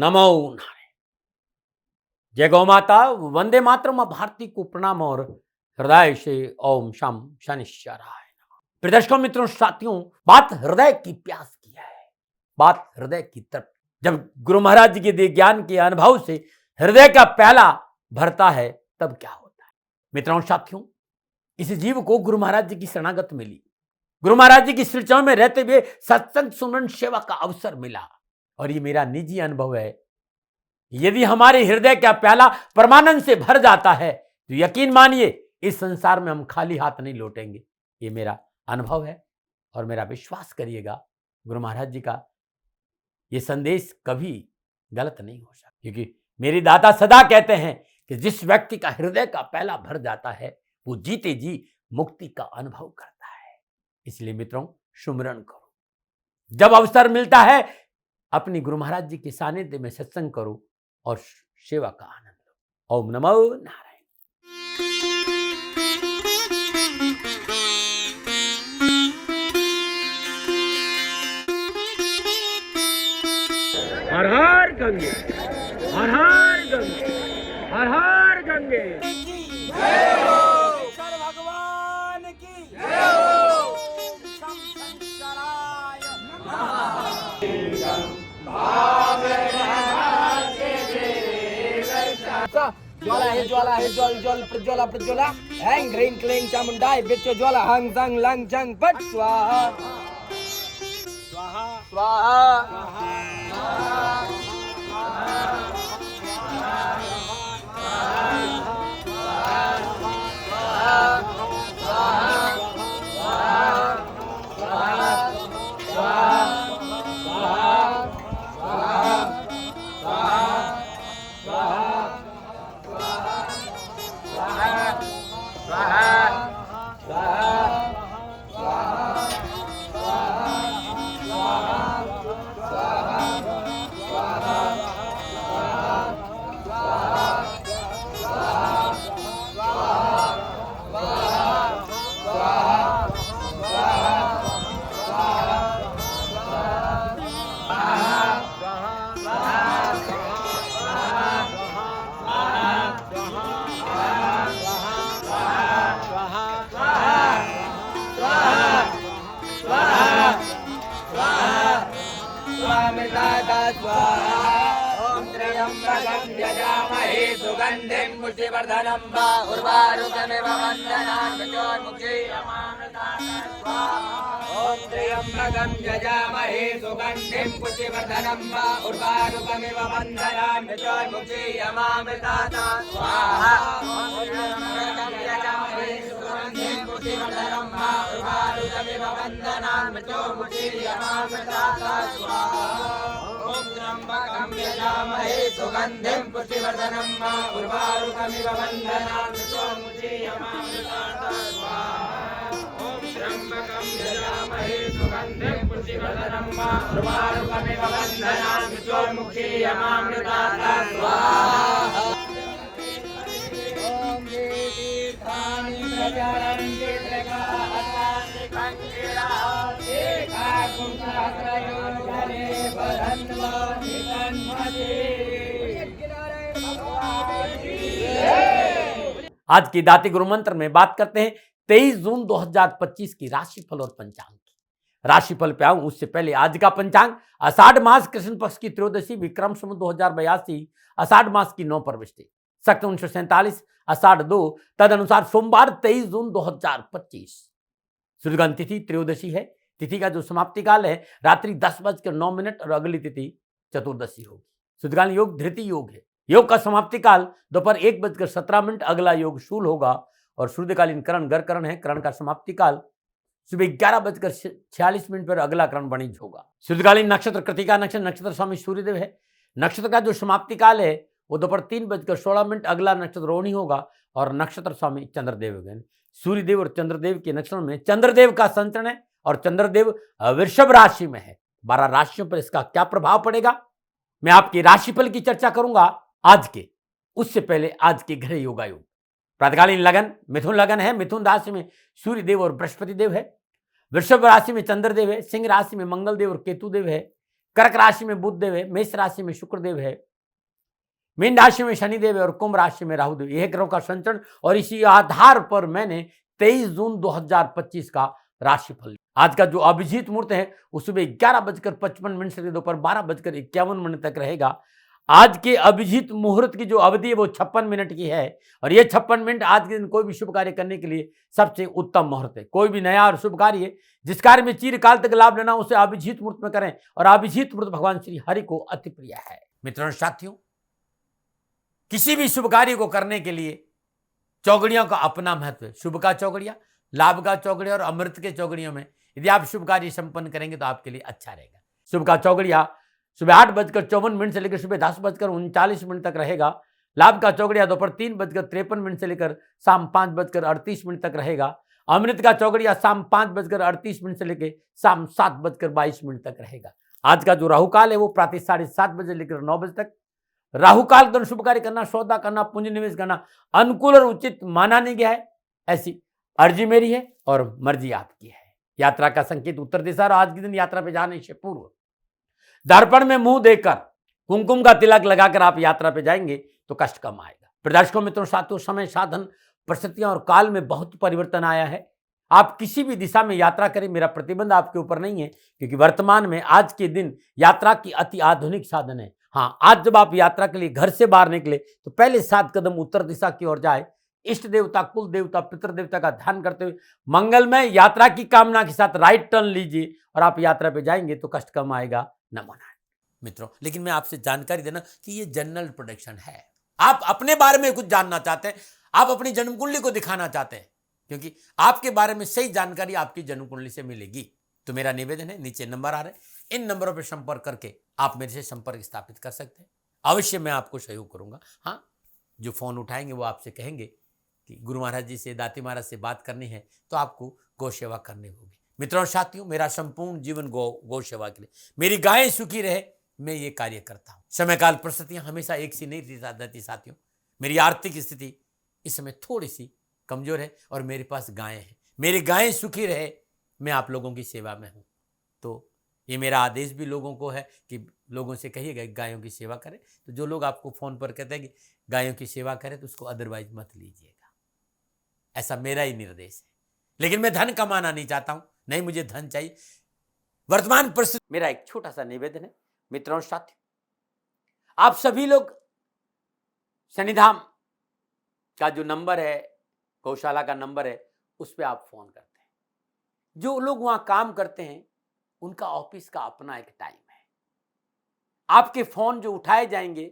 नमो नारायण। जय गौ माता। वंदे मातरम। भारती को प्रणाम और हृदय से ओम शम शनिश्चराय नमः। प्रिय दर्शकों, मित्रों, साथियों, बात हृदय की प्यास की है, बात हृदय की तृप्ति। जब गुरु महाराज जी के दिए ज्ञान के अनुभव से हृदय का प्याला भरता है तब क्या होता है। मित्रों, साथियों, इस जीव को गुरु महाराज जी की शरणागत मिली, गुरु महाराज जी की श्रीचरणों में रहते हुए सत्संग सुमरन सेवा का अवसर मिला। और ये मेरा निजी अनुभव है, यदि हमारे हृदय का प्याला परमानंद से भर जाता है तो यकीन मानिए इस संसार में हम खाली हाथ नहीं लौटेंगे। ये मेरा अनुभव है और मेरा विश्वास करिएगा, गुरु महाराज जी का ये संदेश कभी गलत नहीं हो सकता, क्योंकि मेरे दादा सदा कहते हैं कि जिस व्यक्ति का हृदय का प्याला भर जाता है वो जीते जी मुक्ति का अनुभव करता है। इसलिए मित्रों, सुमिरन करो, जब अवसर मिलता है अपनी गुरु महाराज जी के सानिध्य में सत्संग करो और सेवा का आनंद लो। ओम नमो नारायण। हर हर गंगे, हर हर गंगे, हर हर गंगे। शंकर भगवान की जय हो। शंकराय ज्वाला है, ज्वाला है, ज्वल ज्वल प्रज्वला प्रज्वला हैंग ह्रीं क्लीं चामुंडाय बिच्च ज्वाला हंग संग लंग चंग पट स्वाहा स्वाहा स्वाहा। ओम त्र्यंबकं यजामहे सुगंधिं पुष्टिवर्धनं उर्वारुकमिव वन्दनान् मृत्योर्मुक्षीयमामृतात् स्वाहा। ओम त्र्यंबकं यजामहे सुगंधिं पुष्टिवर्धनं उर्वारुकमिव वन्दनान् मृत्योर्मुक्षीयमामृतात् स्वाहा। ओम त्र्यंबकं यजामहे सुगंधिं पुष्टिवर्धनं उर्वारुकमिव वन्दनान् मृत्योर्मुक्षीयमामृतात् स्वाहा। ओम त्र्यंबकं यजामहे सुगंधिं पुष्टिवर्धनं उर्वारुकमिव वन्दनान् मृत्योर्मुक्षीयमामृतात् स्वाहा। ओम त्र्यंबकं यजामहे सुगंधिं पुष्टिवर्धनं उर्वारुकमिव वन्दनान् मृत्योर्मुक्षीयमामृतात् स्वाहा। ओम ये तीर्थानि प्रचरन्ति त्रिकालानि कंकिरा एकाकुंसहस्रयो जले बधन्वा निकन्मते। आज की दाती गुरु मंत्र में बात करते हैं 23 जून 2025 की राशिफल और पंचांग की। राशिफल पे आऊं उससे पहले आज का पंचांग आषाढ़ मास कृष्ण पक्ष की त्रयोदशी विक्रम संवत 2082 आषाढ़ मास की 9 प्रविष्टि सक्त 1947 आषाढ़ 2 तदनुसार सोमवार 23 जून 2025। सूर्यग्रहण तिथि त्रयोदशी है। तिथि का जो समाप्ति काल है रात्रि 10:09 और अगली तिथि चतुर्दशी होगी। सूर्यग्रहण योग धृति योग है। योग का समाप्ति काल दोपहर 1:17, अगला योग शूल होगा और सूर्यकालीन करण गरकरण है। करण का समाप्ति काल सुबह 11:46 पर अगला करण वणिज होगा। सूर्यकालीन नक्षत्र कृतिका नक्षत्र, नक्षत्र स्वामी सूर्यदेव है। नक्षत्र का जो समाप्ति काल है वो दोपहर 3:16, अगला नक्षत्र रोहिणी होगा और नक्षत्र स्वामी चंद्रदेव होंगे। सूर्यदेव और चंद्रदेव के नक्षत्रों में चंद्रदेव का संचरण है और चंद्रदेव वृषभ राशि में है। 12 राशियों पर इसका क्या प्रभाव पड़ेगा मैं आपकी राशिफल की चर्चा करूंगा आज के। उससे पहले आज के ग्रह योगायोग। प्रातकालीन लगन मिथुन लगन है। मिथुन राशि में सूर्य देव और बृहस्पति देव है। वृषभ राशि में चंद्रदेव है। सिंह राशि में मंगल देव और केतु देव है। कर्क राशि में बुध देव है, मेष राशि में शुक्र देव है, मीन राशि में शनिदेव है और कुंभ राशि में राहु देव। यह ग्रहों का संचरण और इसी आधार पर मैंने 23 जून 2025 का राशिफल। आज का जो अभिजीत मुहूर्त है वो सुबह 11:55 से दोपहर 12:51 तक रहेगा। आज के अभिजीत मुहूर्त की जो अवधि है वो 56 मिनट की है और ये 56 मिनट आज के दिन कोई भी शुभ कार्य करने के लिए सबसे उत्तम मुहूर्त है। कोई भी नया और शुभ कार्य जिस कार्य में चिरकाल तक लाभ लेना उसे अभिजीत मुहूर्त में करें और अभिजीत मुहूर्त भगवान श्री हरि को अति प्रिय है। मित्रों और साथियों, किसी भी शुभ कार्य को करने के लिए चौगड़ियों का अपना महत्व है। शुभ का चौगड़िया, लाभ का चौगड़िया और अमृत के चौगड़ियों में यदि आप शुभ कार्य संपन्न करेंगे तो आपके लिए अच्छा रहेगा। शुभ का चौगड़िया सुबह 8:54 से लेकर सुबह 10:39 तक रहेगा। लाभ का चौगड़िया दोपहर 3:53 से लेकर शाम 5:38 तक रहेगा। अमृत का चौगड़िया शाम 5:38 से लेकर शाम 7:22 तक रहेगा। आज का जो राहु काल है वो प्रातः 7:30 बजे लेकर 9 बजे तक। राहु काल के दौरान शुभ कार्य करना, सौदा करना, पूंजी निवेश करना अनुकूल और उचित माना नहीं गया है। ऐसी अर्जी मेरी है और मर्जी आपकी है। यात्रा का संकेत उत्तर दिशा और आज के दिन यात्रा पे जाने से पूर्व दर्पण में मुंह देकर कुमकुम का तिलक लगाकर आप यात्रा पे जाएंगे तो कष्ट कम आएगा। प्रदर्शकों मित्रों साथियों, समय साधन परिस्थितियां और काल में बहुत परिवर्तन आया है। आप किसी भी दिशा में यात्रा करें, मेरा प्रतिबंध आपके ऊपर नहीं है क्योंकि वर्तमान में आज के दिन यात्रा की अति आधुनिक साधन है। हाँ, आज जब आप यात्रा के लिए घर से बाहर निकले तो पहले 7 कदम उत्तर दिशा की ओर जाए। इष्ट देवता, कुल देवता, पितृ देवता का ध्यान करते हुए मंगलमय यात्रा की कामना के साथ राइट टर्न लीजिए और आप यात्रा पे जाएंगे तो कष्ट कम आएगा। नमो नारायण। मित्रों, लेकिन मैं आपसे जानकारी देना कि ये जनरल प्रोडिक्शन है। आप अपने बारे में कुछ जानना चाहते हैं, आप अपनी जन्म कुंडली को दिखाना चाहते हैं क्योंकि आपके बारे में सही जानकारी आपकी जन्म कुंडली से मिलेगी। तो मेरा निवेदन है, नीचे नंबर आ रहे हैं, इन नंबरों पर संपर्क करके आप मेरे से संपर्क स्थापित कर सकते हैं। अवश्य मैं आपको सहयोग करूंगा। हाँ, जो फोन उठाएंगे वो आपसे कहेंगे कि गुरु महाराज जी से, दाती महाराज से बात करनी है तो आपको गौ सेवा करनी होगी। मित्रों और साथियों, मेरा संपूर्ण जीवन गौ सेवा के लिए, मेरी गायें सुखी रहे, मैं ये कार्य करता हूँ। समय काल परिस्थितियां हमेशा एक सी नहीं रहती साथियों। मेरी आर्थिक स्थिति इस समय थोड़ी सी कमजोर है और मेरे पास गायें हैं। मेरी गायें सुखी रहे, मैं आप लोगों की सेवा में हूँ। तो ये मेरा आदेश भी लोगों को है कि लोगों से कहिएगा गायों की सेवा करें। तो जो लोग आपको फोन पर कहते हैं कि गायों की सेवा करें तो उसको अदरवाइज मत लीजिएगा, ऐसा मेरा ही निर्देश है। लेकिन मैं धन कमाना नहीं चाहता हूं, नहीं मुझे धन चाहिए। वर्तमान परिस्थिति, मेरा एक छोटा सा निवेदन है मित्रों और साथियों, आप सभी लोग शनिधाम का जो नंबर है, गौशाला का नंबर है, उस पर आप फोन करते हैं। जो लोग वहां काम करते हैं उनका ऑफिस का अपना एक टाइम है। आपके फोन जो उठाए जाएंगे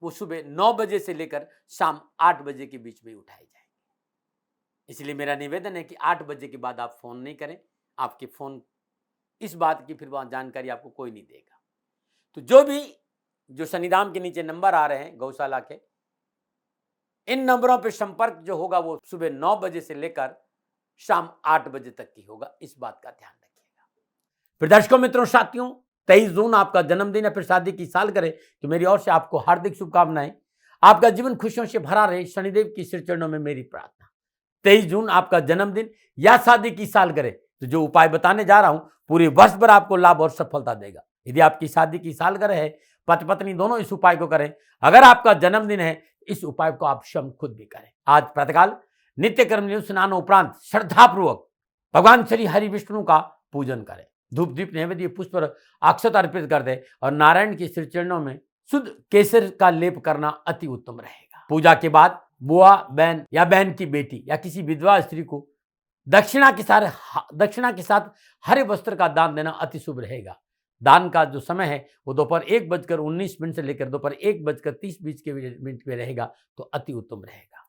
वो सुबह 9 बजे से लेकर शाम 8 बजे के बीच में उठाए जाएंगे। इसलिए मेरा निवेदन है कि 8 बजे के बाद आप फोन नहीं करें। आपके फोन इस बात की फिर वहां जानकारी आपको कोई नहीं देगा। तो जो शनिधाम के नीचे नंबर आ रहे हैं गौशाला के, इन नंबरों पर संपर्क जो होगा वो सुबह 9 बजे से लेकर शाम 8 बजे तक की होगा। इस बात का ध्यान रखिएगा। फिर दर्शकों मित्रों साथियों, 23 जून आपका जन्मदिन है, फिर शादी की साल करे तो मेरी ओर से आपको हार्दिक शुभकामनाएं। आपका जीवन खुशियों से भरा रहे, शनिदेव की श्री चरणों में मेरी प्रार्थना। 23 जून आपका जन्मदिन या शादी की साल करे तो जो उपाय बताने जा रहा हूं पूरे वर्ष भर आपको लाभ और सफलता देगा। यदि आपकी शादी की सालगिरह है, पति पत्नी दोनों इस उपाय को करें। अगर आपका जन्मदिन है, इस उपाय को आप स्वयं खुद भी करें। आज प्रातःकाल नित्य कर्म स्नान उपरांत श्रद्धापूर्वक भगवान श्री हरि विष्णु का पूजन करें। धूप दीप नैवेद्य पुष्प अक्षत अर्पित कर दे और नारायण के श्री चरणों में शुद्ध केसर का लेप करना अति उत्तम रहेगा। पूजा के बाद बुआ, बहन या बहन की बेटी या किसी विधवा स्त्री को दक्षिणा के साथ हरे वस्त्र का दान देना अति शुभ रहेगा। दान का जो समय है वो दोपहर 1:19 से लेकर दोपहर 1:30 में रहेगा तो अति उत्तम रहेगा।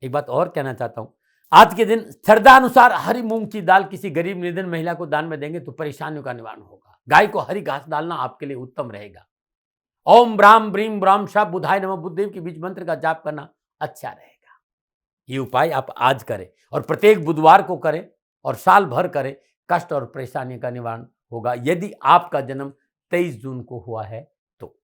एक बात और कहना चाहता हूं, आज के दिन श्रद्धा अनुसार हरी मूंग की दाल किसी गरीब निर्धन महिला को दान में देंगे तो परेशानियों का निवारण होगा। गाय को हरी घास डालना आपके लिए उत्तम रहेगा। ओम ब्राह्म ब्रीम ब्राह्म शाह बुधाय नमः बुद्धदेव के बीच मंत्र का जाप करना अच्छा रहेगा। ये उपाय आप आज करें और प्रत्येक बुधवार को करें और साल भर करें। कष्ट और परेशानी का निवारण होगा यदि आपका जन्म 23 जून को हुआ है तो।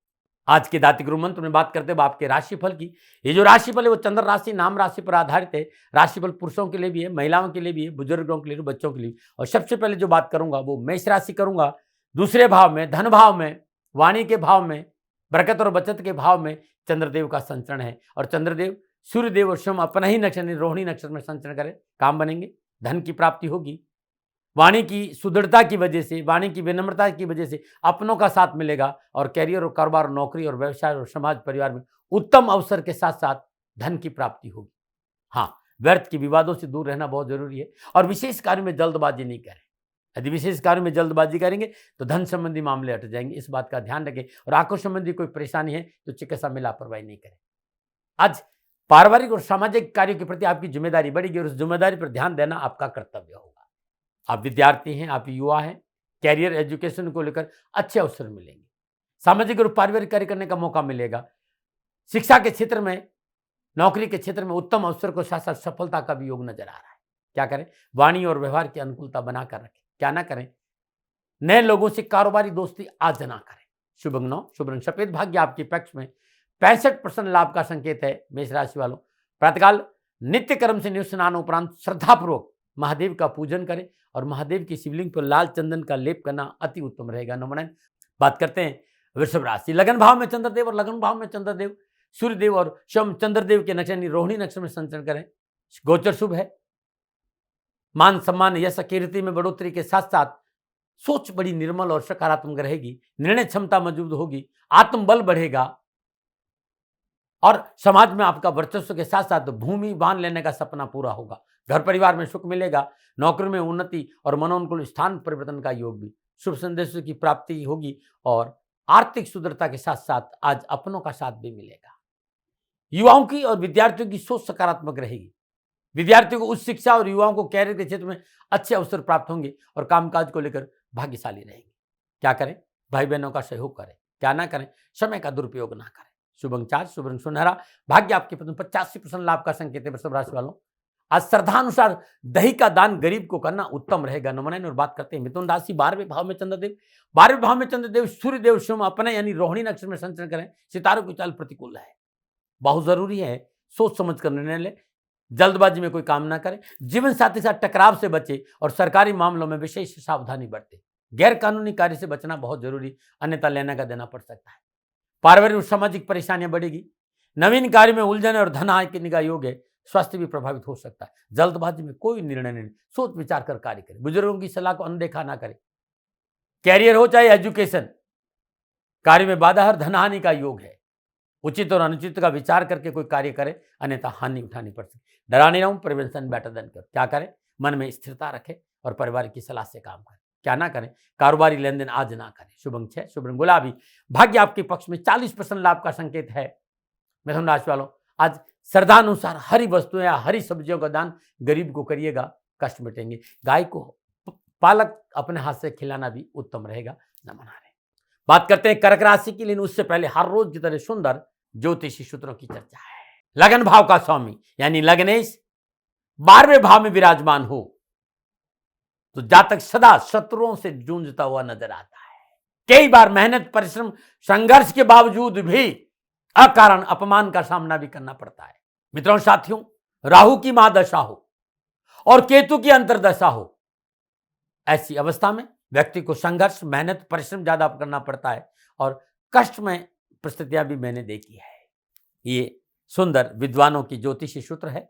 आज के दाती गुरु मंत्र में बात करते हुए आपके राशिफल की, ये जो राशिफल है वो चंद्र राशि नाम राशि पर आधारित है। राशिफल पुरुषों के लिए भी है, महिलाओं के लिए भी है, बुजुर्गों के लिए, बच्चों के लिए। और सबसे पहले जो बात करूंगा वो मेष राशि करूंगा। दूसरे भाव में, धन भाव में, वाणी के भाव में, बरकत और बचत के भाव में चंद्रदेव का संचरण है। और चंद्रदेव सूर्यदेव और सोम अपना ही नक्षत्र रोहिणी नक्षत्र में संचरण करें, काम बनेंगे, धन की प्राप्ति होगी। वाणी की सुदृढ़ता की वजह से, वाणी की विनम्रता की वजह से अपनों का साथ मिलेगा और कैरियर और कारोबार, नौकरी और व्यवसाय और समाज परिवार में उत्तम अवसर के साथ साथ धन की प्राप्ति होगी। हाँ, व्यर्थ के विवादों से दूर रहना बहुत जरूरी है और विशेष कार्य में जल्दबाजी नहीं करें। यदि विशेष कार्य में जल्दबाजी करेंगे तो धन संबंधी मामले हट जाएंगे, इस बात का ध्यान रखें। और आंखों संबंधी कोई परेशानी है तो चिकित्सा में लापरवाही नहीं करें। आज पारिवारिक और सामाजिक कार्यों के प्रति आपकी जिम्मेदारी बढ़ेगी और उस जिम्मेदारी पर ध्यान देना आपका कर्तव्य होगा। आप विद्यार्थी हैं, आप युवा हैं, कैरियर एजुकेशन को लेकर अच्छे अवसर मिलेंगे, सामाजिक और पारिवारिक कार्य करने का मौका मिलेगा। शिक्षा के क्षेत्र में, नौकरी के क्षेत्र में उत्तम अवसर को साथ साथ सफलता का भी योग नजर आ रहा है। क्या करें? वाणी और व्यवहार की अनुकूलता बनाकर रखें। क्या ना करें? नए लोगों से कारोबारी दोस्ती आज ना करें। शुभ अंग 9, शुभ रंग सफेद, भाग्य आपके पक्ष में, 65% लाभ का संकेत है। मेष राशि वालों, प्रातःकाल नित्य कर्म से निवृत्त स्नान उपरांत श्रद्धापूर्वक महादेव का पूजन करें और महादेव की शिवलिंग पर लाल चंदन का लेप करना अति उत्तम रहेगा। नंबर 9, बात करते हैं वृषभ राशि। लगन भाव में चंद्रदेव और लगन भाव में चंद्रदेव, सूर्यदेव और शम चंद्रदेव के नक्षत्र रोहिणी नक्षत्र में संचरण करें। गोचर शुभ है। मान सम्मान, यश, कीर्ति में बढ़ोतरी के साथ साथ सोच बड़ी निर्मल और सकारात्मक रहेगी। निर्णय क्षमता मौजूद होगी, आत्मबल बढ़ेगा और समाज में आपका वर्चस्व के साथ साथ भूमि बांध लेने का सपना पूरा होगा। घर परिवार में सुख मिलेगा, नौकरी में उन्नति और मनोनुकूल स्थान परिवर्तन का योग भी, शुभ संदेशों की प्राप्ति होगी और आर्थिक सुदृढ़ता के साथ साथ आज अपनों का साथ भी मिलेगा। युवाओं की और विद्यार्थियों की सोच सकारात्मक रहेगी। विद्यार्थियों को उच्च शिक्षा और युवाओं को कैरियर के क्षेत्र में अच्छे अवसर प्राप्त होंगे और कामकाज को लेकर भाग्यशाली रहेंगे। क्या करें? भाई बहनों का सहयोग करें। क्या ना करें? समय का दुरुपयोग ना करें। शुभ अंक 4, शुभ रंग सुनहरा, भाग्य आपके पत्नी 85% लाभ का संकेत है। वृषभ राशि वालों, आज श्रद्धानुसार दही का दान गरीब को करना उत्तम रहेगा। नंबर 9, और बात करते हैं मिथुन राशि। 12वें भाव में चंद्रदेव, 12वें भाव में चंद्रदेव सूर्यदेव सोम अपने यानी रोहिणी नक्षत्र में संचरण करें। सितारों की चाल प्रतिकूल है, बहुत जरूरी है सोच समझ कर निर्णय ले, जल्दबाजी में कोई काम ना करें। जीवन साथी के साथ टकराव से बचे और सरकारी मामलों में विशेष सावधानी बरतें। गैर कानूनी कार्य से बचना बहुत जरूरी, अन्यथा लेना का देना पड़ सकता है। पारिवारिक और सामाजिक परेशानियां बढ़ेगी। नवीन कार्य में उलझन और धन आय की योग है। स्वास्थ्य भी प्रभावित हो सकता है। जल्दबाजी में कोई निर्णय नहीं, सोच विचार कर कार्य करें। बुजुर्गों की सलाह को अनदेखा ना करें। कैरियर हो चाहे एजुकेशन, कार्य में बाधा और धन हानि का योग है। उचित और अनुचित का विचार करके कोई कार्य करे, अन्यथा हानि उठानी पड़ सकती। डरा नहीं रहूं, प्रिवेंशन बेटर देन क्योर। क्या करें? मन में स्थिरता रखें और परिवार की सलाह से काम करें। क्या ना करें? कारोबारी लेन देन आज ना करें। शुभ अंक 6, शुभ रंग गुलाबी, भाग्य आपके पक्ष में, 40% लाभ का संकेत है। मिथुन राशि वालों, आज श्रद्धानुसार हरी वस्तुएं या हरी सब्जियों का दान गरीब को करिएगा, कष्ट मिटेंगे। गाय को पालक अपने हाथ से खिलाना भी उत्तम रहेगा। न मना रहे। बात करते हैं कर्क राशि की, लेकिन उससे पहले हर रोज की तरह सुंदर ज्योतिषी सूत्रों की चर्चा है। लगन भाव का स्वामी यानी लग्नेश 12वें भाव में विराजमान हो तो जातक सदा शत्रुओं से जूझता हुआ नजर आता है। कई बार मेहनत, परिश्रम, संघर्ष के बावजूद भी अकारण अपमान का सामना भी करना पड़ता है। मित्रों, साथियों, राहु की महादशा हो और केतु की अंतर्दशा हो, ऐसी अवस्था में व्यक्ति को संघर्ष, मेहनत, परिश्रम ज्यादा करना पड़ता है और कष्ट में परिस्थितियां भी मैंने देखी है। ये सुंदर विद्वानों की ज्योतिषी सूत्र है।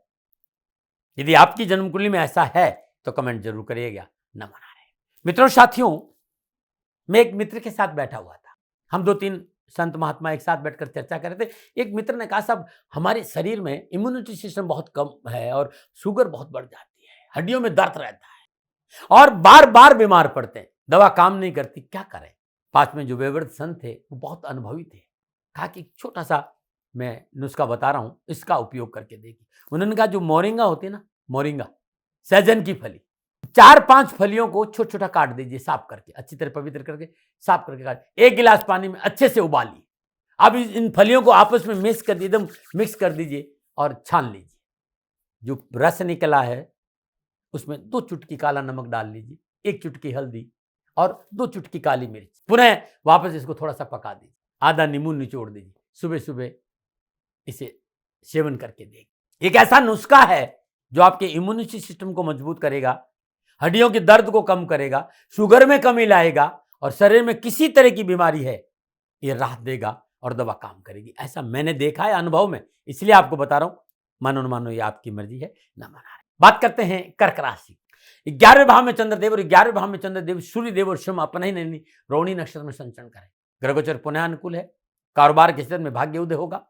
यदि आपकी जन्म कुंडली में ऐसा है तो कमेंट जरूर करिएगा। न मना रहे। मित्रों, साथियों, मैं एक मित्र के साथ बैठा हुआ था। हम 2-3 संत महात्मा एक साथ बैठकर चर्चा कर रहे थे। एक मित्र ने कहा, साहब हमारे शरीर में इम्यूनिटी सिस्टम बहुत कम है और शुगर बहुत बढ़ जाती है, हड्डियों में दर्द रहता है और बार बार बीमार पड़ते हैं, दवा काम नहीं करती, क्या करें? पास में जो वेवर्ड संत थे वो बहुत अनुभवी थे। कहा कि छोटा सा मैं नुस्खा बता रहा हूं, इसका उपयोग करके देखिए। उन्होंने कहा, जो मोरिंगा होती है ना, मोरिंगा, सहजन की फली, 4-5 फलियों को छोटा छोटा काट दीजिए, साफ करके, अच्छी तरह पवित्र करके साफ करके काट, 1 गिलास पानी में अच्छे से उबालिए। अब इन फलियों को आपस में मिक्स कर दीजिए, एकदम मिक्स कर दीजिए और छान लीजिए। जो रस निकला है उसमें 2 चुटकी काला नमक डाल लीजिए, 1 चुटकी हल्दी और 2 चुटकी काली मिर्च। पुनः वापस इसको थोड़ा सा पका दीजिए, आधा नींबू निचोड़ दीजिए। सुबह सुबह इसे सेवन करके देखिए। एक ऐसा नुस्खा है जो आपके इम्यूनिटी सिस्टम को मजबूत करेगा, हड्डियों के दर्द को कम करेगा, शुगर में कमी लाएगा और शरीर में किसी तरह की बीमारी है ये राहत देगा और दवा काम करेगी। ऐसा मैंने देखा है अनुभव में, इसलिए आपको बता रहा हूं। मानो न मानो ये आपकी मर्जी है, ना मना है। बात करते हैं कर्क राशि। 11वें भाव में चंद्रदेव और 11वें भाव में चंद्रदेव सूर्यदेव और सोम अपना ही नहीं रोहिणी नक्षत्र में संचरण करें। ग्रहगोचर पुनः अनुकूल है। कारोबार के क्षेत्र में भाग्य उदय होगा,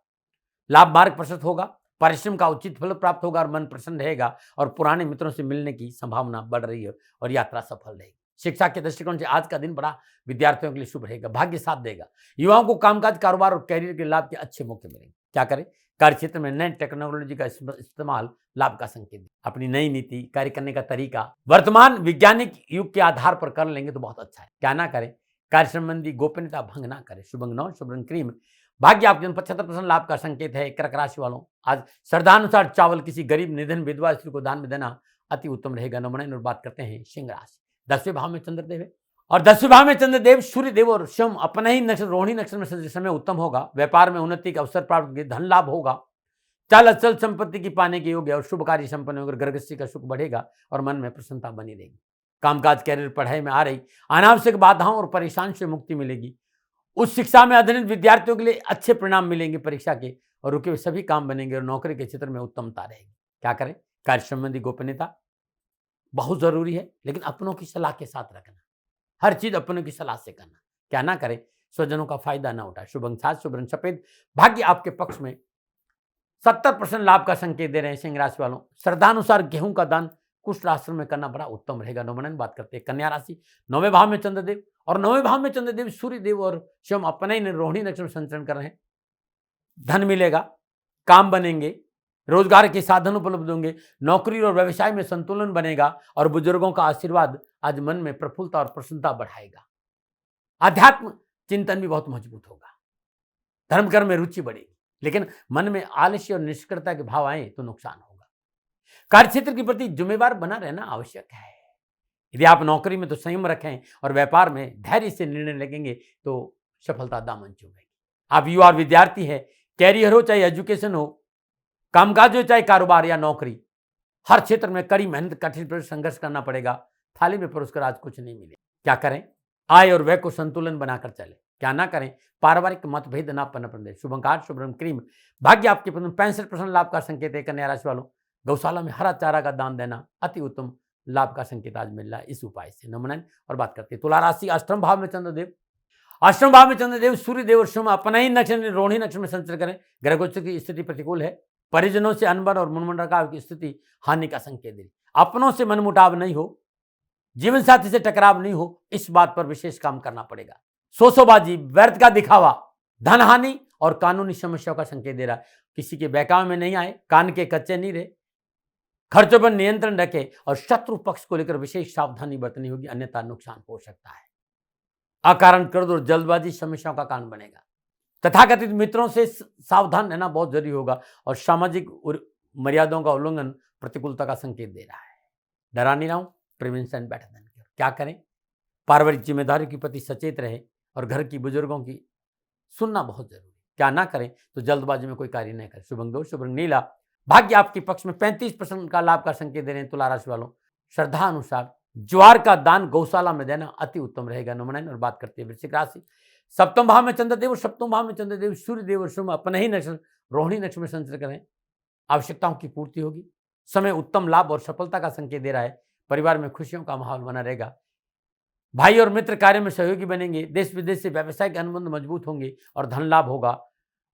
लाभ मार्ग प्रशस्त होगा, परिश्रम का उचित फल प्राप्त होगा और मन प्रसन्न रहेगा और पुराने मित्रों से मिलने की संभावना बढ़ रही है और यात्रा सफल रहेगी। शिक्षा के दृष्टिकोण से आज का दिन बड़ा विद्यार्थियों के लिए शुभ रहेगा, भाग्य साथ देगा। युवाओं को कामकाज, कारोबार और कैरियर के लाभ के अच्छे मौके मिलेंगे। क्या करें? कार्य क्षेत्र में नए टेक्नोलॉजी का इस्तेमाल लाभ का संकेत दे। अपनी नई नीति, कार्य करने का तरीका वर्तमान वैज्ञानिक युग के आधार पर कर लेंगे तो बहुत अच्छा है। क्या ना करें? कार्य संबंधी गोपनीयता भंग ना करें। शुभ अंग 9, शुभ रंग क्रीम। भाग्य आपके 75% लाभ का संकेत है। कर्क राशि वालों, आज श्रद्धानुसार चावल किसी गरीब, निधन, विधवा स्त्री को दान में देना अति उत्तम रहेगा। नमन। और बात करते हैं सिंह राशि। 10वें भाव में चंद्रदेव है और 10वें भाव में चंद्रदेव, सूर्यदेव और सोम अपना ही नक्षत्र रोहिणी नक्षत्र में संचरण समय उत्तम होगा। व्यापार में उन्नति का अवसर प्राप्त होगा, धन लाभ होगा, चाल अचल संपत्ति की पाने के योग्य और शुभ कार्य संपन्न होकर गर्भस्थी का सुख बढ़ेगा और मन में प्रसन्नता बनी रहेगी। कामकाज, कैरियर, पढ़ाई में आ रही अनावश्यक बाधाओं और परेशान से मुक्ति मिलेगी। उच्च शिक्षा में अध्ययनरत विद्यार्थियों के लिए अच्छे परिणाम मिलेंगे परीक्षा के और रुके हुए सभी काम बनेंगे और नौकरी के क्षेत्र में उत्तमता रहेगी। क्या करें? कार्य संबंधी गोपनीयता बहुत जरूरी है, लेकिन अपनों की सलाह के साथ रखना। हर चीज अपनों की सलाह से करना। क्या ना करें? स्वजनों का फायदा ना उठाए। शुभ अंग 7, शुभ रंग सफेद। भाग्य आपके पक्ष में 70% लाभ का संकेत दे रहे हैं। सिंह राशि वालों, श्रद्धानुसार गेहूं का दान कुष्ठ आश्रम में करना बड़ा उत्तम रहेगा। नमन। बात करते हैं कन्या राशि। 9वें भाव में चंद्रदेव और 9वें भाव में चंद्रदेव, सूर्यदेव और सोम अपने ही रोहिणी नक्षत्र में संचरण कर रहे हैं। धन मिलेगा, काम बनेंगे, रोजगार के साधन उपलब्ध होंगे, नौकरी और व्यवसाय में संतुलन बनेगा और बुजुर्गों का आशीर्वाद आज मन में प्रफुल्लता और प्रसन्नता बढ़ाएगा। आध्यात्म चिंतन भी बहुत मजबूत होगा। धर्म कर्म में रुचि बढ़ेगी, लेकिन मन में आलस्य और निष्क्रियता के भाव आए तो नुकसान होगा। कार्यक्षेत्र के प्रति जिम्मेवार बना रहना आवश्यक है। यदि आप नौकरी में तो संयम रखें और व्यापार में धैर्य से निर्णय लगेंगे तो सफलता दामन चूमेगी। आप युवा और विद्यार्थी हैं, कैरियर हो चाहे एजुकेशन हो, कामकाज हो चाहे कारोबार या नौकरी, हर क्षेत्र में कड़ी मेहनत, कठिन संघर्ष करना पड़ेगा। थाली में पुरस्कार आज कुछ नहीं मिले। क्या करें? आय और व्यय को संतुलन बनाकर चले। क्या ना करें? पारिवारिक मतभेद ना पनपने। शुभ अंक 8, शुभ रंग क्रीम। भाग्य आपके 65% लाभ का संकेत है। कन्या राशि वालों, गौशाला में हरा चारा का दान देना अति उत्तम लाभ का संकेत आज मिल रहा है इस उपाय से। नमन। और बात करते हैं तुला राशि। अष्टम भाव में चंद्रदेव, अष्टम भाव में चंद्रदेव, सूर्यदेव और सोम अपना ही नक्षत्र रोहिणी नक्षत्र में संचरण करें। ग्रहगोचर की स्थिति प्रतिकूल है। परिजनों से अनबन और मनमुटाव की स्थिति हानि का संकेत दे। अपनों से मनमुटाव नहीं हो, जीवन साथी से टकराव नहीं हो, इस बात पर विशेष काम करना पड़ेगा। सोशोबाजी, व्यर्थ का दिखावा, धन हानि और कानूनी समस्याओं का संकेत दे रहा है। किसी के बहकावे में नहीं आए, कान के कच्चे नहीं रहे, खर्चों पर नियंत्रण रखें और शत्रु पक्ष को लेकर विशेष सावधानी बरतनी होगी, अन्यथा नुकसान हो सकता है। अकारण क्रोध और जल्दबाजी समस्याओं का कारण बनेगा। तथाकथित मित्रों से सावधान रहना बहुत जरूरी होगा और सामाजिक मर्यादाओं का उल्लंघन प्रतिकूलता का संकेत दे रहा है। डरा नहीं रहा हूं, प्रिवेंशन बेटर देन क्योर। क्या करें? पारिवारिक जिम्मेदारी के प्रति सचेत रहे और घर की बुजुर्गों की सुनना बहुत जरूरी। क्या ना करें? तो जल्दबाजी में कोई कार्य नहीं करें। शुभ अंक 2, शुभ रंग नीला। भाग्य आपके पक्ष में 35% का लाभ का संकेत दे रहे हैं। तुला राशि वालों, श्रद्धा अनुसार ज्वार का दान गौशाला में देना अति उत्तम रहेगा। नमन। और बात करते हैं वृश्चिक राशि। सप्तम भाव में चंद्रदेव, सप्तम भाव में चंद्रदेव, सूर्यदेव और सोम अपने ही नक्षत्र रोहिणी नक्षत्र में संचरण करें। आवश्यकताओं की पूर्ति होगी। समय उत्तम लाभ और सफलता का संकेत दे रहा है। परिवार में खुशियों का माहौल बना रहेगा। भाई और मित्र कार्य में सहयोगी बनेंगे। देश विदेश से व्यावसायिक अनुबंध मजबूत होंगे और धन लाभ होगा।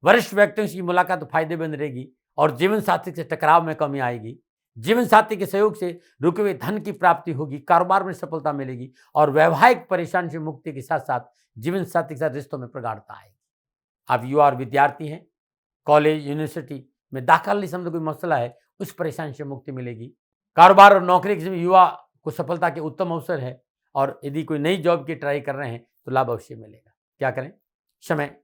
वरिष्ठ व्यक्तियों की मुलाकात फायदेमंद रहेगी और जीवन साथी से टकराव में कमी आएगी। जीवन साथी के सहयोग से रुके हुए धन की प्राप्ति होगी। कारोबार में सफलता मिलेगी और वैवाहिक परेशानी से मुक्ति के साथ साथ जीवन साथी के साथ रिश्तों में प्रगाढ़ता आएगी। आप युवा और विद्यार्थी हैं, कॉलेज यूनिवर्सिटी में दाखिला संबंधी कोई मसला है, उस परेशानी से मुक्ति मिलेगी। कारोबार और नौकरी के युवा को सफलता के उत्तम अवसर है और यदि कोई नई जॉब की ट्राई कर रहे हैं तो लाभ अवश्य मिलेगा। क्या करें? समय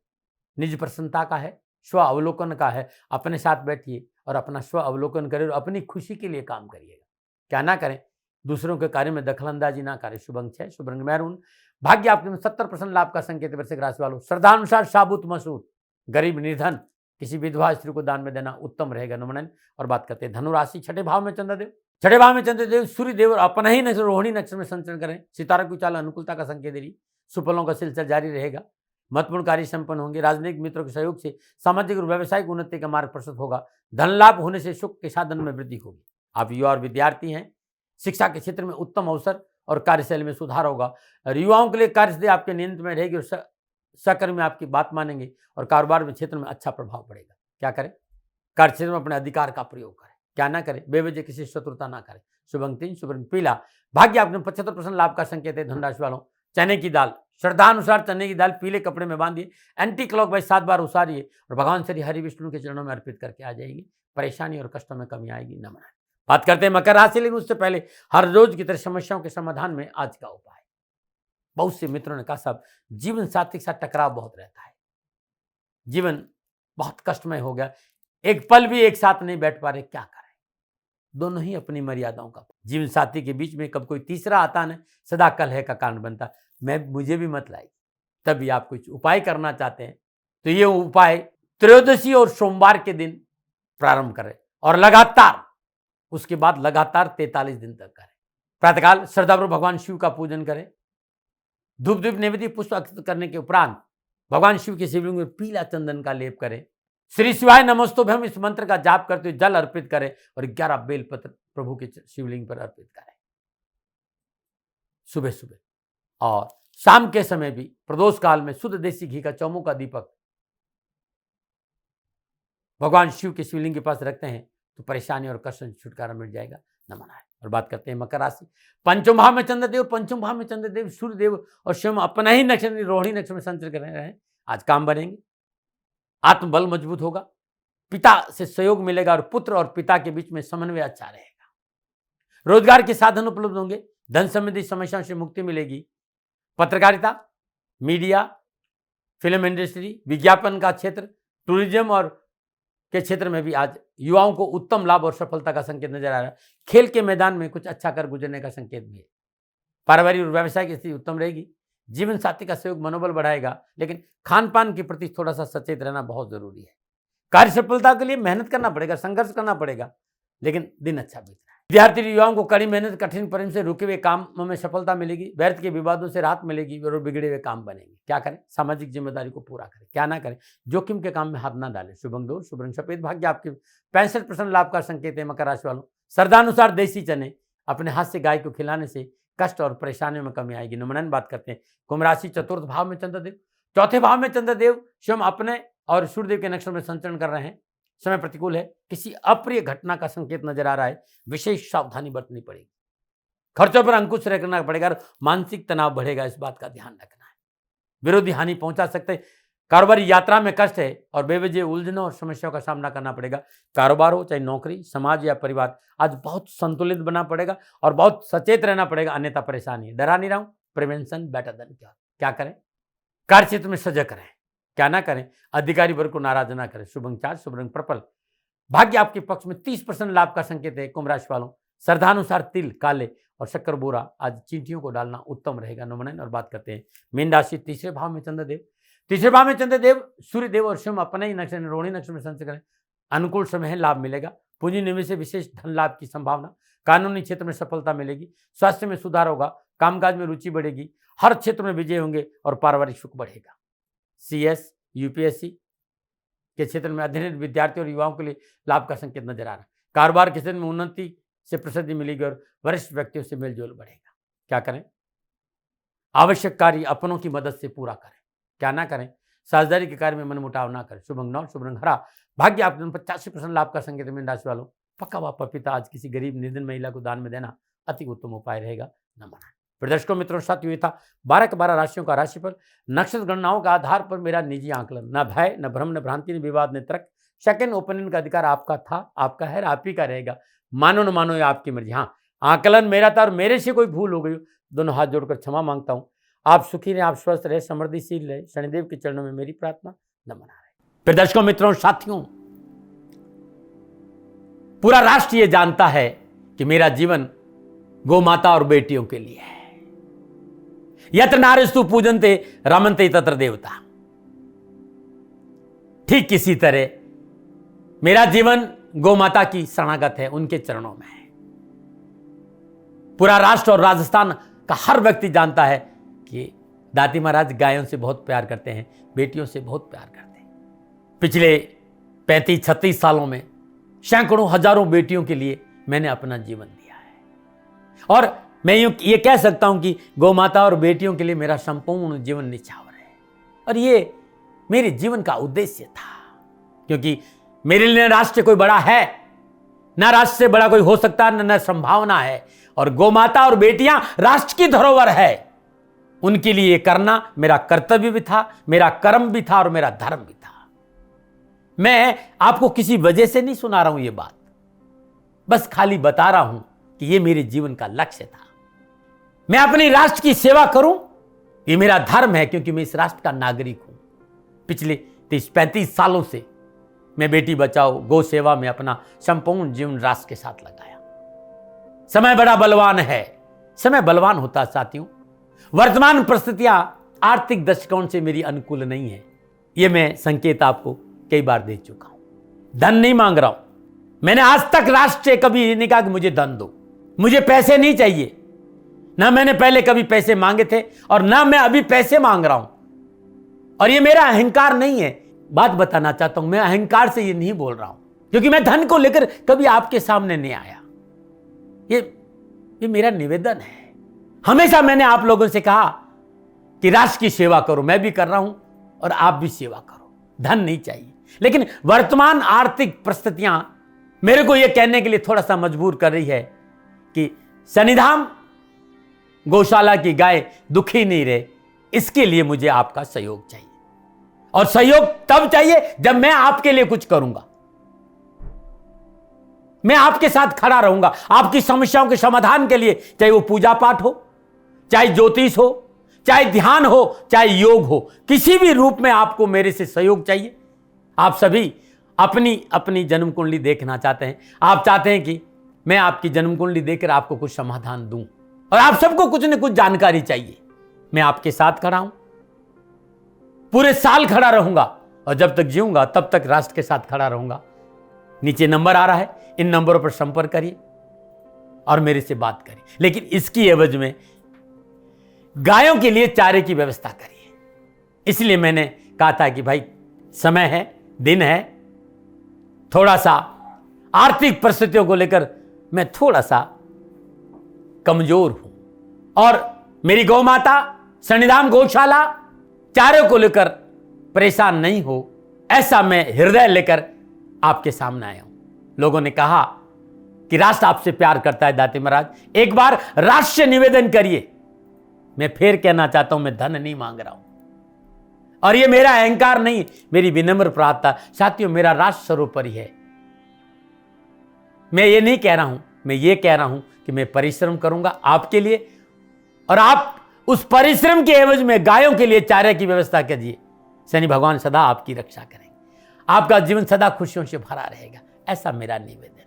निज प्रसन्नता का है, स्व अवलोकन का है। अपने साथ बैठिए और अपना स्व अवलोकन करें और अपनी खुशी के लिए काम करिएगा। क्या ना करें? दूसरों के कार्य में दखलंदाजी ना करें। शुभ अंक 6, शुभ रंग मैरून। भाग्य आपके में 70% लाभ का संकेत। वृश्चिक राशि वालों, श्रद्धानुसार साबुत मसूर गरीब निर्धन किसी विधवा स्त्री को दान में देना उत्तम रहेगा। नमन। और बात करते हैं धनु राशि। छठे भाव में चंद्रदेव, छठे भाव में चंद्रदेव सूर्य देव और अपना ही नक्षत्र रोहिणी नक्षत्र में संचरण करें। सितारा की चाल अनुकूलता का संकेत दे रही, सुफलों का सिलसिला जारी रहेगा, महत्वपूर्ण कार्य संपन्न होंगे, राजनीतिक मित्रों के सहयोग से सामाजिक और व्यावसायिक उन्नति का मार्ग प्रशस्त होगा, धन लाभ होने से सुख के साधन में वृद्धि होगी। आप युवा और विद्यार्थी हैं, शिक्षा के क्षेत्र में उत्तम अवसर और कार्यशैली में सुधार होगा। और युवाओं के लिए कार्यशैली आपके नियंत्रण में रहेगी और सहकर्मी आपकी बात मानेंगे और कारोबार में क्षेत्र में अच्छा प्रभाव पड़ेगा। क्या करें? कार्यक्षेत्र में अपने अधिकार का प्रयोग करें, क्या ना करें, बेवजह किसी शत्रुता ना करें। शुभ अंक 3, शुभ रंग पीला, भाग्य आपने 75% लाभ का संकेत है। धनराशि वालों, चने की दाल, श्रद्धानुसार चने की दाल पीले कपड़े में बांधिए, एंटी क्लॉकवाइज 7 बार उसारिए और भगवान श्री हरि विष्णु के चरणों में अर्पित करके आ जाएगी। परेशानी और कष्टों में कमी आएगी। नमन। बात करते हैं मकर राशि, लेकिन उससे पहले हर रोज की तरह समस्याओं के समाधान में आज का उपाय। बहुत से मित्रों ने कहा साहब जीवन साथी के साथ टकराव बहुत रहता है, जीवन बहुत कष्टमय हो गया, एक पल भी एक साथ नहीं बैठ पा रहे, क्या करें? दोनों ही अपनी मर्यादाओं का, जीवन साथी के बीच में कब कोई तीसरा आता ना, सदा कलह का कारण बनता। मुझे भी मत लाई। तभी आप कुछ उपाय करना चाहते हैं तो ये उपाय त्रयोदशी और सोमवार के दिन प्रारंभ करें और लगातार उसके बाद लगातार 43 दिन तक करें। प्रातःकाल श्रद्धापूर्वक भगवान शिव का पूजन करें, धूप दीप नैवेद्य पुष्प अर्पित करने के उपरांत भगवान शिव के शिवलिंग में पीला चंदन का लेप करें। श्री शिवाय नमस्तुभ्यम इस मंत्र का जाप करते हुए जल अर्पित करें और 11 बेलपत्र प्रभु के शिवलिंग पर अर्पित करें सुबह सुबह। और शाम के समय भी प्रदोष काल में शुद्ध देसी घी का चौमुखा दीपक भगवान शिव के शिवलिंग के पास रखते हैं तो परेशानी और कष्ट से छुटकारा मिल जाएगा। नमन है। और बात करते हैं मकर राशि, पंचम भाव में चंद्रदेव, पंचम भाव में चंद्रदेव सूर्यदेव और स्वयं अपना ही नक्षत्र रोहिणी नक्षत्र में संचरण कर रहे हैं। आज काम बनेंगे, आत्मबल मजबूत होगा, पिता से सहयोग मिलेगा और पुत्र और पिता के बीच में समन्वय अच्छा रहेगा। रोजगार के साधन उपलब्ध होंगे, धन संबंधी समस्याओं से मुक्ति मिलेगी। पत्रकारिता, मीडिया, फिल्म इंडस्ट्री, विज्ञापन का क्षेत्र, टूरिज्म और के क्षेत्र में भी आज युवाओं को उत्तम लाभ और सफलता का संकेत नजर आ रहा है। खेल के मैदान में कुछ अच्छा कर गुजरने का संकेत भी है। पारिवारिक और व्यवसाय की स्थिति उत्तम रहेगी। जीवन साथी का सहयोग मनोबल बढ़ाएगा, लेकिन खान पान के प्रति थोड़ा सा सचेत रहना बहुत जरूरी है। कार्य सफलता के लिए मेहनत करना पड़ेगा, संघर्ष करना पड़ेगा, लेकिन दिन अच्छा बीत रहा है। विद्यार्थी युवाओं को कड़ी मेहनत, कठिन परिश्रम से रुके हुए कामों में सफलता मिलेगी। व्यर्थ के विवादों से राहत मिलेगी और बिगड़े हुए काम बनेंगे। क्या करें? सामाजिक जिम्मेदारी को पूरा करें, क्या ना करें, जोखिम के काम में हाथ ना डालें। शुभ अंक 2, शुभ रंग सफेद, भाग्य आपके 65% लाभ का संकेत है। मकर राशि वालों, श्रद्धानुसार देसी चने अपने हाथ से गाय को खिलाने से कष्ट और परेशानियों में कमी आएगी। नमन। बात करते हैं कुंभ राशि, चतुर्थ भाव में चंद्रदेव, चौथे भाव में चंद्रदेव स्वयं अपने और सूर्यदेव के नक्षत्र में संचरण कर रहे हैं। समय प्रतिकूल है, किसी अप्रिय घटना का संकेत नजर आ रहा है, विशेष सावधानी बरतनी पड़ेगी। खर्चों पर अंकुश रखना पड़ेगा, मानसिक तनाव बढ़ेगा, इस बात का ध्यान रखना है। विरोधी हानि पहुंचा सकते हैं। कारोबारी यात्रा में कष्ट है और बेवजह उलझनों और समस्याओं का सामना करना पड़ेगा। कारोबार हो चाहे नौकरी, समाज या परिवार, आज बहुत संतुलित बनना पड़ेगा और बहुत सचेत रहना पड़ेगा, अन्यथा परेशानी है। डरा नहीं रहा हूं, प्रिवेंशन बेटर देन क्योर। क्या करें? कार्य क्षेत्र में सजग करें, क्या ना करें, अधिकारी वर्ग को नाराज ना करें। शुभ अंक 4, शुभ रंग पर्पल, भाग्य आपके पक्ष में 30% लाभ का संकेत है। कुंभ राशि वालों, श्रद्धानुसार तिल, काले और शक्कर बोरा आज चींटियों को डालना उत्तम रहेगा। नमन। और बात करते हैं मीन राशि, तीसरे भाव में चंद्रदेव, तीसरे भाव में चंद्रदेव सूर्यदेव और स्वयं अपने ही नक्षत्र रोहिणी नक्षत्र में संचरण करें। अनुकूल समय है, लाभ मिलेगा। पूंजी निवेश से विशेष धन लाभ की संभावना। कानूनी क्षेत्र में सफलता मिलेगी। स्वास्थ्य में सुधार होगा, कामकाज में रुचि बढ़ेगी, हर क्षेत्र में विजय होंगे और पारिवारिक सुख बढ़ेगा। CS, UPSC के क्षेत्र में अध्ययनरत विद्यार्थियों और युवाओं के लिए लाभ का संकेत नजर आ रहा है। कारोबार के क्षेत्र में उन्नति से प्रसिद्धि मिलेगी और वरिष्ठ व्यक्तियों से मेलजोल बढ़ेगा। क्या करें? आवश्यक कार्य अपनों की मदद से पूरा करें, क्या ना करें, साझेदारी के कार्य में मनमुटाव ना करें। शुभ अंक 9, शुभ रंग हरा, भाग्य आप 85% लाभ का संकेत। मीन राशि वालों, पक्का हुआ पपीता आज किसी गरीब निर्धन महिला को दान में देना अति उत्तम उपाय रहेगा। नमन। प्रदर्शकों मित्रों, साथियों, ये था 12 के 12 राशियों का राशिफल। नक्षत्र गणनाओं के आधार पर मेरा निजी आकलन, न भय, न भ्रम, न भ्रांति, न विवाद, न तर्क। सेकंड ओपिनियन का अधिकार आपका था, आपका है, आप ही का रहेगा। मानो न मानो ये आपकी मर्जी। हाँ, आकलन मेरा था और मेरे से कोई भूल हो गई, दोनों हाथ जोड़कर क्षमा मांगता हूँ। आप सुखी रहे, आप स्वस्थ रहे, समृद्धिशील रहे, शनिदेव के चरणों में मेरी प्रार्थना। नमन। प्रदर्शकों मित्रों, साथियों, पूरा राष्ट्र ये जानता है कि मेरा जीवन गौ माता और बेटियों के लिए है। यत्र नारीस्तु पूजन्ते रमन्ते तत्र देवता। ठीक किसी तरह मेरा जीवन गौ माता की शरणागत है, उनके चरणों में है। पूरा राष्ट्र और राजस्थान का हर व्यक्ति जानता है कि दाती महाराज गायों से बहुत प्यार करते हैं, बेटियों से बहुत प्यार करते हैं। पिछले 35-36 सालों में सैकड़ों हजारों बेटियों के लिए मैंने अपना जीवन दिया है और मैं ये कह सकता हूं कि गौ माता और बेटियों के लिए मेरा संपूर्ण जीवन निछावर है और ये मेरे जीवन का उद्देश्य था, क्योंकि मेरे लिए राष्ट्र कोई बड़ा है ना, राष्ट्र से बड़ा कोई हो सकता न संभावना है, और गौ माता और बेटियां राष्ट्र की धरोहर है। उनके लिए ये करना मेरा कर्तव्य भी था, मेरा कर्म भी था और मेरा धर्म भी था। मैं आपको किसी वजह से नहीं सुना रहा हूं ये बात, बस खाली बता रहा हूं कि ये मेरे जीवन का लक्ष्य था। मैं अपने राष्ट्र की सेवा करूं, ये मेरा धर्म है, क्योंकि मैं इस राष्ट्र का नागरिक हूं। पिछले 30-35 सालों से मैं बेटी बचाओ गौ सेवा में अपना संपूर्ण जीवन राष्ट्र के साथ लगाया। समय बड़ा बलवान है, समय बलवान होता है साथियों। वर्तमान परिस्थितियां आर्थिक दृष्टिकोण से मेरी अनुकूल नहीं है, यह मैं संकेत आपको कई बार दे चुका हूं। धन नहीं मांग रहा हूं, मैंने आज तक राष्ट्र से कभी नहीं कहा कि मुझे धन दो, मुझे पैसे नहीं चाहिए, ना मैंने पहले कभी पैसे मांगे थे और ना मैं अभी पैसे मांग रहा हूं। और ये मेरा अहंकार नहीं है, बात बताना चाहता हूं, मैं अहंकार से ये नहीं बोल रहा हूं, क्योंकि मैं धन को लेकर कभी आपके सामने नहीं आया। ये मेरा निवेदन है। हमेशा मैंने आप लोगों से कहा कि राष्ट्र की सेवा करो, मैं भी कर रहा हूं और आप भी सेवा करो, धन नहीं चाहिए। लेकिन वर्तमान आर्थिक परिस्थितियां मेरे को यह कहने के लिए थोड़ा सा मजबूर कर रही है कि शनिधाम गौशाला की गाय दुखी नहीं रहे, इसके लिए मुझे आपका सहयोग चाहिए, और सहयोग तब चाहिए जब मैं आपके लिए कुछ करूंगा। मैं आपके साथ खड़ा रहूंगा आपकी समस्याओं के समाधान के लिए, चाहे वो पूजा पाठ हो, चाहे ज्योतिष हो, चाहे ध्यान हो, चाहे योग हो, किसी भी रूप में आपको मेरे से सहयोग चाहिए। आप सभी अपनी अपनी जन्म कुंडली देखना चाहते हैं, आप चाहते हैं कि मैं आपकी जन्म कुंडली देखकर आपको कुछ समाधान दूं, और आप सबको कुछ न कुछ जानकारी चाहिए। मैं आपके साथ खड़ा हूं, पूरे साल खड़ा रहूंगा, और जब तक जीऊंगा तब तक राष्ट्र के साथ खड़ा रहूंगा। नीचे नंबर आ रहा है, इन नंबरों पर संपर्क करिए और मेरे से बात करिए, लेकिन इसकी एवज में गायों के लिए चारे की व्यवस्था करिए। इसलिए मैंने कहा था कि भाई समय है, दिन है, थोड़ा सा आर्थिक परिस्थितियों को लेकर मैं थोड़ा सा कमजोर हूं, और मेरी गौ माता शनिधाम गौशाला चारे को लेकर परेशान नहीं हो, ऐसा मैं हृदय लेकर आपके सामने आया हूं। लोगों ने कहा कि राष्ट्र आपसे प्यार करता है दाती महाराज, एक बार राष्ट्र से निवेदन करिए। मैं फिर कहना चाहता हूं, मैं धन नहीं मांग रहा हूं, और यह मेरा अहंकार नहीं, मेरी विनम्र प्रार्थना। साथियों, मेरा राष्ट्र सर्वोपरि है। मैं ये नहीं कह रहा हूं, मैं ये कह रहा हूं कि मैं परिश्रम करूंगा आपके लिए, और आप उस परिश्रम के एवज में गायों के लिए चारे की व्यवस्था कीजिए। शनि भगवान सदा आपकी रक्षा करेंगे, आपका जीवन सदा खुशियों से भरा रहेगा, ऐसा मेरा निवेदन है।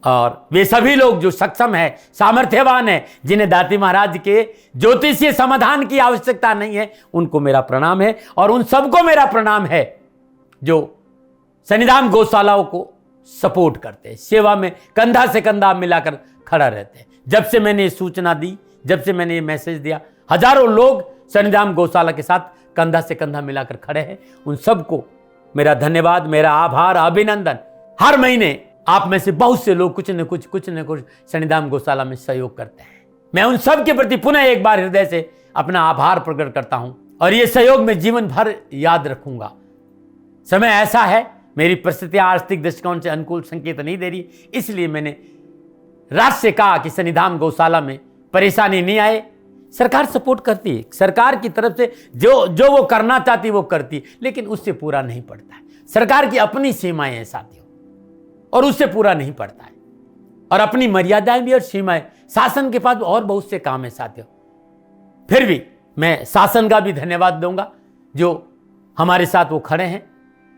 और वे सभी लोग जो सक्षम है, सामर्थ्यवान है, जिन्हें दाती महाराज के ज्योतिषीय समाधान की आवश्यकता नहीं है, उनको मेरा प्रणाम है। और उन सबको मेरा प्रणाम है जो शनिधाम गौशालाओं को सपोर्ट करते हैं, सेवा में कंधा से कंधा मिलाकर खड़ा रहते हैं। जब से मैंने ये सूचना दी, जब से मैंने ये मैसेज दिया, हजारों लोग शनिधाम गौशाला के साथ कंधा से कंधा मिलाकर खड़े हैं। उन सबको मेरा धन्यवाद, मेरा आभार, अभिनंदन। हर महीने आप में से बहुत से लोग कुछ न कुछ शनिधाम गौशाला में सहयोग करते हैं। मैं उन सब के प्रति पुनः एक बार हृदय से अपना आभार प्रकट करता हूं, और यह सहयोग मैं जीवन भर याद रखूंगा। समय ऐसा है, मेरी परिस्थितियां आर्थिक दृष्टिकोण से अनुकूल संकेत नहीं दे रही, इसलिए मैंने राष्ट्र से कहा कि शनिधाम गौशाला में परेशानी नहीं आए। सरकार सपोर्ट करती है, सरकार की तरफ से जो वो करना चाहती वो करती है, लेकिन उससे पूरा नहीं पड़ता है। सरकार की अपनी सीमाएं हैं साथियों, और उससे पूरा नहीं पड़ता है, और अपनी मर्यादाएं भी और सीमाएं। शासन के पास और बहुत से काम है साथियों। फिर भी मैं शासन का भी धन्यवाद दूंगा जो हमारे साथ वो खड़े हैं।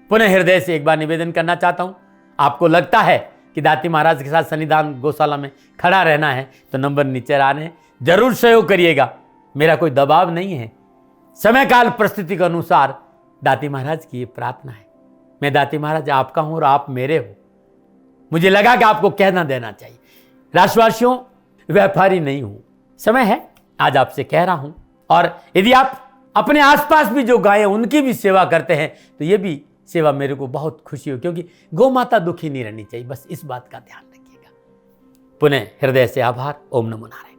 पुनः हृदय से एक बार निवेदन करना चाहता हूं, आपको लगता है कि दाती महाराज के साथ शनिधाम गौशाला में खड़ा रहना है तो नंबर नीचे आ रहे हैं, जरूर सहयोग करिएगा। मेरा कोई दबाव नहीं है, समय काल परिस्थिति के अनुसार दाती महाराज की ये प्रार्थना है। मैं दाती महाराज आपका हूं और आप मेरे हो, मुझे लगा कि आपको कहना देना चाहिए। राष्ट्रवासियों, व्यापारी नहीं हूं। समय है आज आपसे कह रहा हूं। और यदि आप अपने आसपास भी जो गायें उनकी भी सेवा करते हैं तो ये भी सेवा मेरे को बहुत खुशी हो, क्योंकि गौ माता दुखी नहीं रहनी चाहिए। बस इस बात का ध्यान रखिएगा। पुनः हृदय से आभार। ओम नमो नारायण।